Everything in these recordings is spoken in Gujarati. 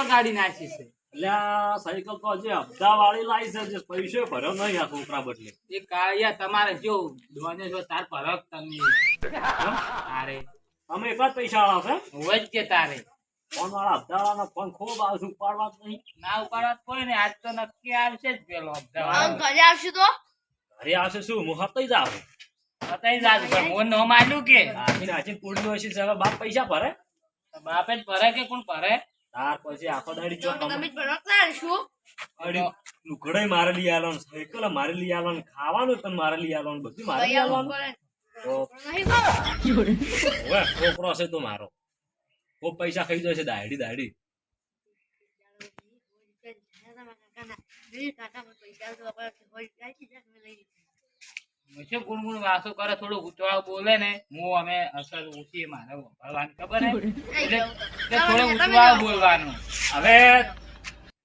બગાડી નાખી છે. એટલે આ સાયકલ તો હજી હપ્તા વાળી લાવી છે જે પૈસો ભર્યો નહીં આ છોકરા બદલે. એ કાળિયા તમારે જો દોને જો તાર પરક તમે તારે તમે એક જ પૈસા વાળા છે હોય જ કે તારે ફોન વાળા હપ્તા વાળાનો ફોન ખૂબ આવશે ઉપાડવા જ નહીં. ના ઉપાડવા કોઈ ને આજ તો નક્કી આવશે જ પેલો હપ્તા આમ ઘરે આવશું તો ઘરે આવશે શું હું હપ્તા જ આવું બતાઈ જાજુ પણ મોન નો માલ્યું કે નાચીને પૂર્ણ હશે હવે બાપ પૈસા ભરે બાપે જ ભરે કે કોણ ભરે તાર પછી આખો દાડી ચો તમે જ ભણકતા શું લુકડાઈ મારે લઈ આવવાનું સાયકલ મારે લઈ આવવાનું ખાવાનું પણ મારે લઈ આવવાનું બધું મારે લઈ આવવાનું તો હવે છોકરો હશે તો મારો ખૂબ પૈસા ખાઈ જશે દાડી દાડી મુશે ગુણગુણ વાસો કરે થોડું ઉચવાળો બોલે ને હું અમે અસર ઊંચી મારે ભરવાની ખબર હે એટલે થોડું ઉચવાળો બોલવાનું. હવે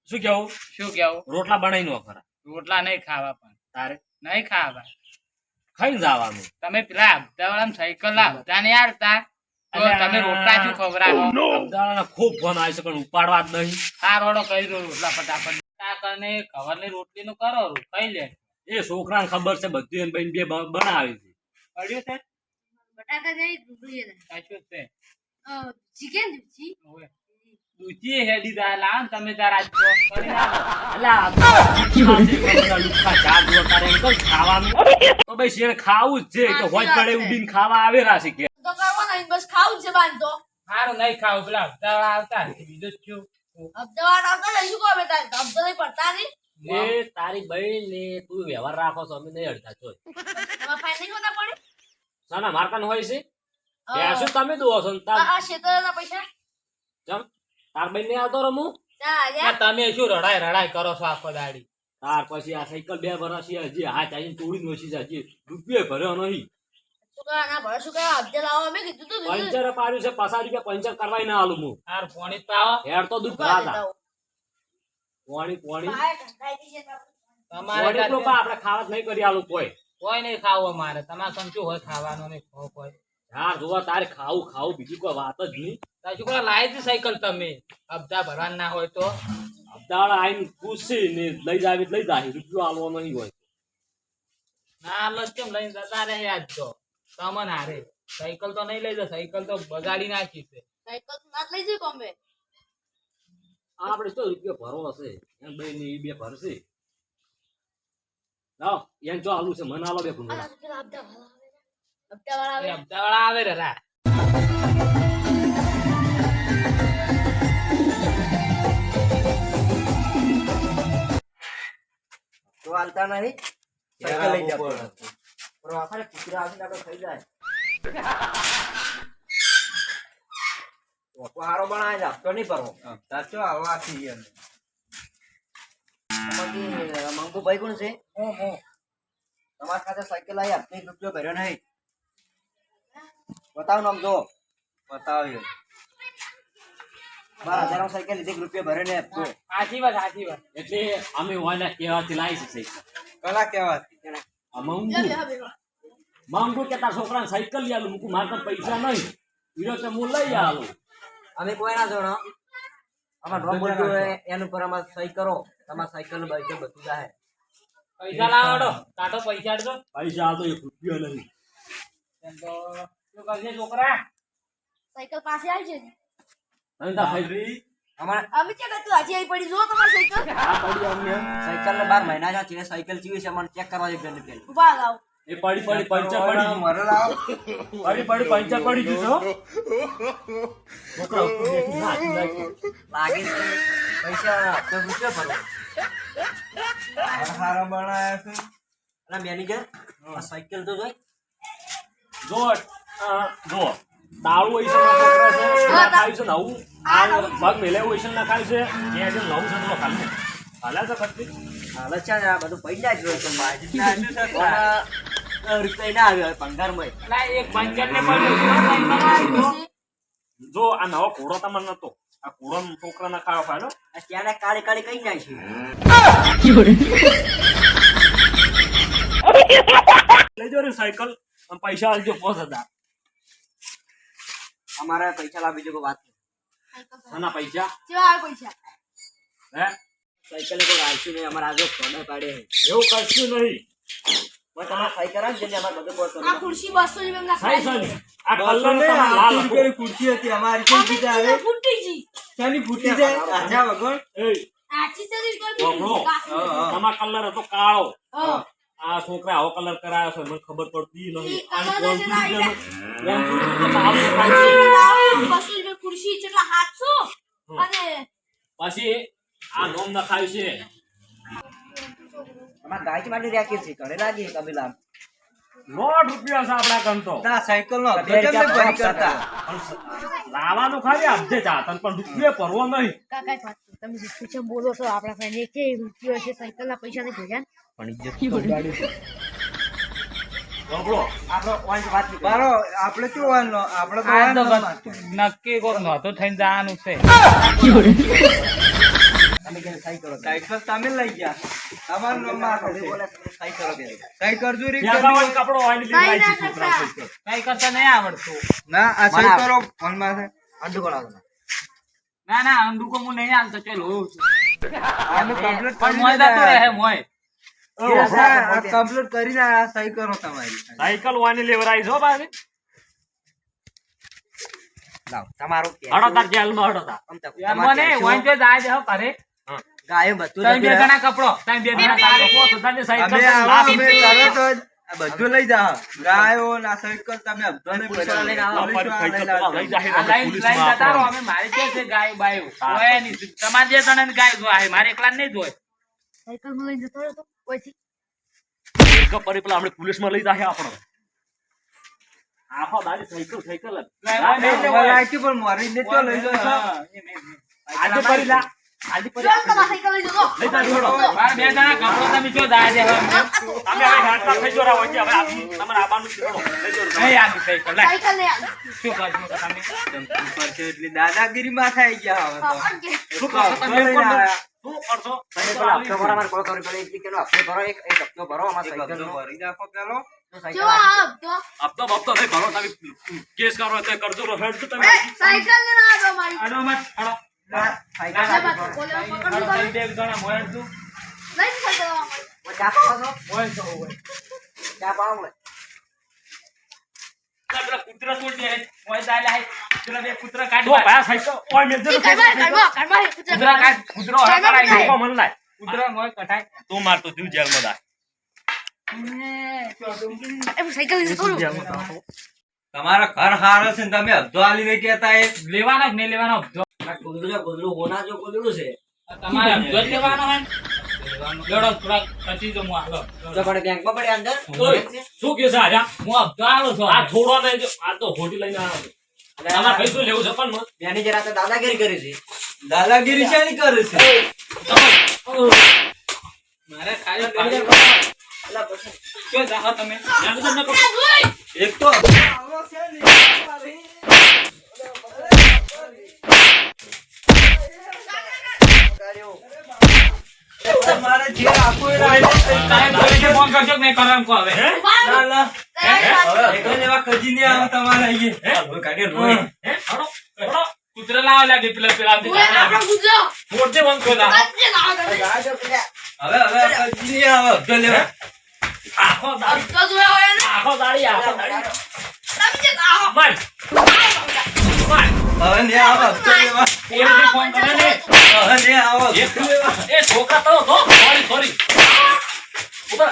શું કેવું શું કેવું રોટલા બનાવી નો ખરા રોટલા નહીં ખાવા પણ તારે નહીં ખાવા ખાઈને જવાનું તમે પેલા હપ્તાવાળા સાયકલ ના હપ્તા ને યારતા તો તમે રોટલા શું ખવડાવો અમદાવાદના ખૂબ ફોન આવે છે પણ ઉપાડવા જ નહીં. આ રોડો કરી દો રોટલા ફટાફટ કાકને ખબર ની રોટલી નું કરો ખાઈ લે એ છોકરાને ખબર છે બધું એમ બહેન બે બનાવી છે પડ્યું છે બટાકા નહીં ડુંગળી સાચું છે ચિકન જી દૂધી હેડી દા લાવ ને તમે તાર આજ તો કરી નાખો. અલા લુખા ચા દો તારે એમ કઈ ખાવાનું તો ભાઈ શેર ખાવું જ છે તો હોજ પડે ઉડીને ખાવા આવે રાશી કે તો કરવાનો બસ ખાવું છે બાંધો સારું નહીં ખાવું પેલા હપ્તાવાળા આવતા બીજું જ છું અમદાવાદ આવતા રહીશું કો બેટા અમદાવાદ નહીં પડતા નહીં એ તારી બહેન ને તું વ્યવહાર રાખો છો અમે નહીં અડતા છો તમારા ફાઈન નહીં હોતા પડે સાના મારકાન હોય છે શું તમે દો છો ને તાર આ ક્ષેત્રના પૈસા જમ તાર બહેન ને આવતો રમું આ તમે શું રડાય કરો છો આખો દાડી તાર પછી આ સાયકલ 2 વર્ષ હજી હાથ આવીને તોડી નોશી છે હજી રૂપિયો ભર્યો નહીં ના ભરે શું કરવા હપ્તે લાવો અમે કીધું તું પંચર પાડ્યું છે 50 રૂપિયા પંચર કરવાય ના આલું હું તાર પોણી પાવો હેડ તો દૂધ ભરાતા પોણી તમારે આપણે ખાવા જ નહીં કરી આલું કોઈ નહીં ખાવું અમારે તમારે સમજુ હોય ખાવાનું નહીં ખાવ કોઈ યાર જોવા તારે ખાવું બીજી કોઈ વાત જ નહીં શું કોઈ લાવી હતી સાયકલ તમે હપ્તા ભરવા ના હોય તો હપ્તાવાળા આવીને પૂછશે ને લઈ જાય રૂપિયો આલવો નહીં હોય ના લસ કેમ લઈને જતા રહે આજ તો તમન હારે સાયકલ તો નહીં લઈ જાય સાયકલ તો બગાડી નાખી છે સાયકલ તો ના જ લઈ જઈ કોમે આપણે તો રૂપિયો ભરવો હશે એમ બે ને બે ભરશે લાવ એમ જો આલુ છે મને આલો બે ભૂંડા હપ્તાવાળા આવે રે રા તો હાલતા નહીં સાયકલ લઈ જતો પણ આખરે કુતરા આવીને આપણે ખાઈ જાય તો હારો બનાવે છે તો નહીં ભરવો સાચો આવવાથી મંગુ ભાઈ કોણ છે તમારા ખાતે સાયકલ આવી હપ્તે રૂપિયો ભર્યો નહીં બતાવો નામ જો બતાવ્યો 12,000 સાયકલ લીધી રૂપિયો ભરે ને હપ્તો સાચી વાત એટલે અમે ઓલા કેવાથી લાવી છે સાયકલ કલા કેવાથી માંગુ કે તાર છોકરાને સાયકલ લઈ આલું મૂકું મારે તો પૈસા નહીં હીરો તો હું લઈ આલું અમે કોઈ ના જોડો અમાર ડ્રોપ બોલ્યું હોય એનું પર અમાર સહી કરો તમાર સાયકલ નું બાઈક બધું જાય પૈસા લાવડો કાટો પૈસા આડજો પૈસા તો 1 રૂપિયો નહીં એમ તો શું કરજે છોકરા સાયકલ પાસે આવી છે અને તાર સાયકલ અમાર અમે ક્યાં તું આજે આવી પડી જો તમારી સાયકલ આ પડી અમને સાયકલ ને 12 મહિના છે સાયકલ ચીવી છે મને ચેક કરવા એક ગંધ પેલ ઉભા લાવ એ પડી પંચર પડી મરે લાવ પડી પંચર પડી ગયું છો છોકરા ઉપર બેઠી નાખી નાખી લાગે છે પૈસા તો રૂપિયો ભરો હારો બનાયા છે અને મેનેજર આ સાયકલ તો જોઈ જો દારૂ હોય છે છોકરા છે ખાય છે નવું આ ભાગ મેલે હોય છે ના ખાય છે જે આજે નવું છે તો ખાલી હાલા છે કચ્છી હાલ છે ને આ બધું પૈસા જ હોય છે રૂપિયા ના આવ્યો ભંગારમાં લા એક પંચર ને પડ્યો જો આ નવો ઘોડો તમને નતો આ ઘોડો છોકરા ના ખાવા પાડો આ ત્યારે કાળી કાળી કઈ જાય છે લઈ જો રે સાયકલ પૈસા આલજો 5000 અમારે પૈસા લાવી બીજો કોઈ વાત શાના પૈસા કેવા આવે પૈસા હે સાયકલ કોઈ રાખશું નહીં અમારે આજે ફોડે પાડે એવું કરશું નહીં તમારે સાઈ કરાવ જેને અમારે બધું બોલતો આ ખુરશી 200 રૂપિયા સાઈ સાઈ આ કલર બસો ને તમે 800 લાલ રૂપિયાની ખુરશી હતી અમારી કેમ બીજા આવે ફૂટી જી શાની ફૂટી જાય આજા વગર એ આછી ચરી ઓગળો. કરી તમારો કલર હતો કાળો હા આ છોકરા આવો કલર કરાયો છે મને ખબર પડતી નહીં ઈ અને કલર જ ના કોણ લાલ દેખાય છે. 200 રૂપિયા ખુરશી કેટલા 700 અને પછી આ નોમ નખાયું છે અમારે ગાય માટે રાખીએ છીએ ઘરે લાગીએ કબીલા ₹100 છે આપણા કંતો ના સાયકલ નો હપ્તો કેમ નહીં ભરી કરતા લાવવાનું ખાલી આપજે જાતન પણ રૂપિયા ભરવો નહીં કાકા વાત તમે જે પૂછો બોલો છો આપણા ફ્રેન્ડ કે રૂપિયો છે સાયકલના પૈસા નહીં ભર્યા પણ ઇજ્જત ઉડાડી છે ઓગળો. આપણો ઓન વાત નહીં બારો આપણે શું વાનો આપણે તો આ તો વાનો બસ નક્કી કોક નહોતું થઈને જવાનું છે તમે કે સાઈ કરો સાયકલ તમે લઈ ગયા અમારું નામ મારો છે. બોલે સાઈ કરો કે કઈ કરજુરી ભેગાવાળો કપડો વાળી લીધો નહીં ના છે છોકરા કરતા. પૈસા. કઈ કરતા નહીં આવડતું ના આ સહી કરો ફોનમાં છે અંડુ કરાવો ના ના અંડુકો હું નહીં હાલતો ચાલ હોઉં છું આનું કમ્પ્લીટ પણ મોય જતો રહે મોય કમ્પ્લીટ કરીને આ સહી કરો તમારી સાયકલ વાની લેવરાઈ છો બાજી લાવ તમારો હડો તાર જેલમાં હડો તાર મને વોઈન જો જાય છે કરે ગાયો બધું તમે બે જણા કપડો તમે બે જણા કાઢો. પોતાની સાયકલ અમે આવો લાવ. અમે તરત જ આ બધું લઈ જાઓ ગાયો ના સાયકલ તમે હપ્તો નહીં પોલીસવાળા લઈને આવો. ભર્યો. અમારી પોલીસવાળા સાયકલ લઈને તો લઈ આવજો. જાય આ લાઈન પોલીસમાં લાઈન જતા રહો આપણો. અમે મારી કે છે ગાય બાયો હોય નહીં તમારે બે જણાને ગાય જોય મારે એકલા નહીં જોય સાયકલ માં લઈને જતો રહ્યો તો પછી એક પરી પેલા આપણે પોલીસમાં લઈ જાય આપણો આખો દાડી સાયકલ સાયકલ જ. હવે લાગ્યું પણ મારી ને તો લઈ જાઓ છો. આજે પરી લા આજે પરી જો તમારા સાયકલ લઈ જતો લઈ જાય છોડો. મારા બે જણા કપડો તમે જો દાય દે હવે તમે હવે હાથમાં થઈ જો રાવ હવે તમારે આબાનું છોડો લઈ જાઓ. નહીં આવી સાયકલ લાય સાયકલ લઈ આવ શું કરશો તમે ઉપર છે એટલી દાદાગીરી માં થઈ ગયા હવે તો શું કરશો તમે લઈને આયા. શું કરશો સાયકલ હપ્તો ભરો અમારે કોઈ કરવી પડે એક કિલો હપ્તો ભરો એક હપ્તો ભરો અમારે એક સાયકલ હપ્તો ભરી નાખો પેલો. જો આવ તો હપ્તો બપ્તો નહીં ભરો તમે કેસ કરો તો કરજો રહો હેડ તમે સાયકલ લઈને આવો મારી આડો મત આડો સાયકલ ના બાત બોલે પકડ આડો લો તમે બે જણા મોય તું લઈને સાયકલ આવો ચા પાવો મોય તો હોય ચા પાવો પેલા કૂતરા છોડ દે મોય દાલે હે પેલા બે કૂતરા કાઢ તો ભાઈ સાયકલ ઓય મેં એ કાઢવા કૂતરા કાઢ કૂતરો હવે કરાય તો મને લાય કૂતરા મોય કટાય તું માર તો જીવ જેલમાં દા એ સાયકલ લઈને જતો રહ્યો તમારા ઘર હારો છે ને તમે હપ્તો આલી નહીં કહેતા એ લેવાના જ નહીં લેવાનો હપ્તો ગોદડું હોના જો ગોદડું છે તમારે હપ્તો જ લેવાનો હે લેડો થોડા કચી જો હું હાલો તો પડે બેંકમાં પડે અંદર ઓય, શું કે છે આજા હું હપ્તો આલો છું આ છોડો ને જો આ તો હોટી લઈને આવ્યો છે. તમારે ભાઈ શું લેવું છે પણ મત મેનેજર આ તો દાદાગીરી કરી છે દાદાગીરી શાની કરે છે મારે ખાલી મેનેજર પાણી અલા પછી ક્યાં જાઓ તમે મેનેજર ને કહો. એક તો તમારે જે રાખવું એ રાખો. તારે પોલીસે ફોન કરજો કે નહીં કરો એમ કહો હવે હે? ના, ના. હવે એકલા જેવા કજી નહીં આવે તમારે અહીંયા. હે? હવે કાઢે રોય. હે? હળો, હળો. કૂતરા લાવો લાગે પેલા પેલા મોરચે બંધ કરો લા. ગાજો પેલા હવે આ કજી નહીં આવે હપ્તો લેવા. આખો દાડી આખો દાડી માર માર હવે નહીં આવે હપ્તો લેવા. પોલીસે ફોન કરે ને હવે નહીં આવે હપ્તો લેવા. એ છોકરા તો સોરી ઉપર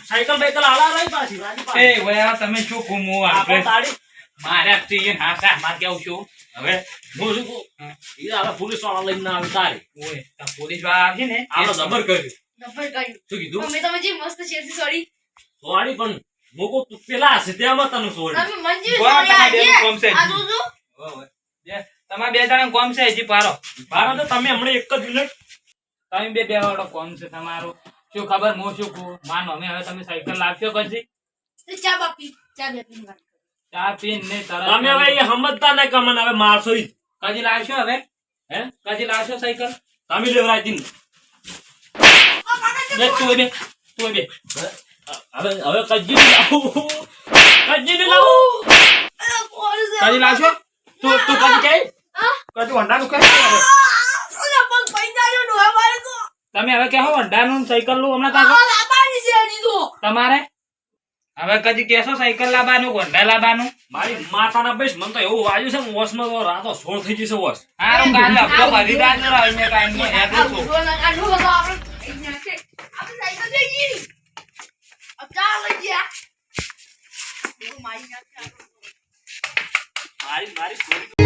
સાયકલ બાયકલ આલા રહી પાછી રાજી એ પાછી. વયા તમે શું ઘૂમો આખો આપણે દાડી મારે આપતી હા સા માર કેવું છું હવે હું શું કહું? ઈ હવે પોલીસ વાળા લઈને ના આવે તારે ઓય તા પોલીસ વાળા આવશે ને આપણે જબર કર્યું નંબર કર્યું શું કીધું તમે તમે જે મસ્ત છે સોરી સોરી પણ મોકો તું પેલા હશે તેમાં તને સોરી તમે મંજૂર વાહ, સોરી તમારે બેનું કોમ છે. આ જોજો તમારા બે જણા કોમ છે હજી પારો મારા તો તમે હમણાં એક જ મિનિટ તમે બે વાળો કોમ છે તમારું શું ખબર હું શું કહું માનો અમે હવે તમે સાયકલ લાવશો પછી તો ચા બાપી ચા બેપી ચા પીને ને તરત તમે હવે એ સમજતા નહીં કે મને હવે મારશો ઈ. કદી લાવશો હવે હે કદી લાવશો સાયકલ તમે લેવરાઈ દી બે તું બે હવે કજી ની લાવું કજી ની લાવું કદી લાવશો તું કદી કઈ કશું હોન્ડાનું કરે તમે હવે કહો હોન્ડાનું સાયકલ નું હમણાં કાઢો તમારે હવે કદી કેશો સાયકલ લાવવાનું હોન્ડા લાવવાનું મારી માતાના બેસ મને તો એવું વાગ્યું છે વોશમાં તો રાતો સોળ થઈ જશે વોશ હારું કાલે હપ્તો ભરી દાજો રહીને કાંઈ હેડું છું મારી